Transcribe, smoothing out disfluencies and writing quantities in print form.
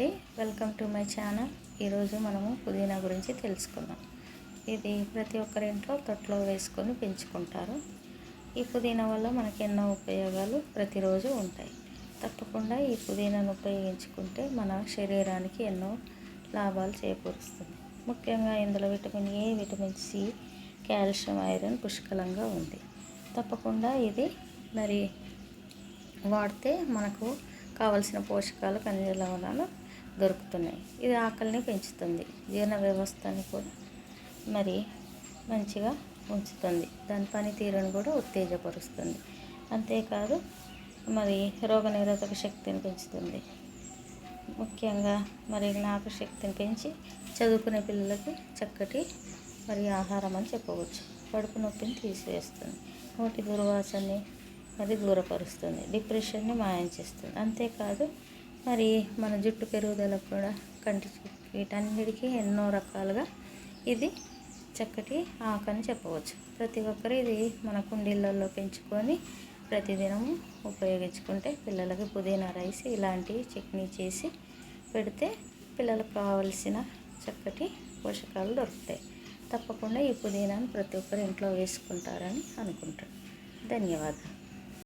అండి, welcome to my channel. ఈరోజు మనము పుదీనా గురించి తెలుసుకుందాం. ఇది ప్రతి ఒక్కరి ఇంట్లో తొట్లో వేసుకొని పెంచుకుంటారు. ఈ పుదీనా వల్ల మనకి ఎన్నో ఉపయోగాలు ప్రతిరోజు ఉంటాయి. తప్పకుండా ఈ పుదీనాను ఉపయోగించుకుంటే మన శరీరానికి ఎన్నో లాభాలు చేకూరుస్తుంది. ముఖ్యంగా ఇందులో vitamin A, vitamin C, calcium, iron పుష్కలంగా ఉంది. తప్పకుండా ఇది మరి వాడితే మనకు కావలసిన పోషకాలు, ఖనిజ లవణాలు దొరుకుతున్నాయి. ఇది ఆకలిని పెంచుతుంది, జీర్ణ వ్యవస్థని కూడా మరి మంచిగా ఉంచుతుంది, దాని పనితీరును కూడా ఉత్తేజపరుస్తుంది. అంతేకాదు మరి రోగనిరోధక శక్తిని పెంచుతుంది. ముఖ్యంగా మరి జ్ఞాపక శక్తిని పెంచి చదువుకునే పిల్లలకి చక్కటి మరి ఆహారం అని చెప్పవచ్చు. కడుపు నొప్పిని తీసివేస్తుంది, నోటి దుర్వాసనని మరి దూరపరుస్తుంది, డిప్రెషన్ని మాయం చేస్తుంది. అంతేకాదు మరి మన జుట్టు పెరుగుదలకు కూడా, కంటి వీటన్నిటికీ ఎన్నో రకాలుగా ఇది చక్కటి ఆకని చెప్పవచ్చు. ప్రతి ఒక్కరు ఇది మన కుండీలలో పెంచుకొని ప్రతిదినము ఉపయోగించుకుంటే పిల్లలకి పుదీనా రైస్ ఇలాంటివి చట్నీ చేసి పెడితే పిల్లలకు కావలసిన చక్కటి పోషకాలు దొరుకుతాయి. తప్పకుండా ఈ పుదీనాను ప్రతి ఒక్కరు ఇంట్లో వేసుకుంటారని అనుకుంటాను. ధన్యవాదాలు.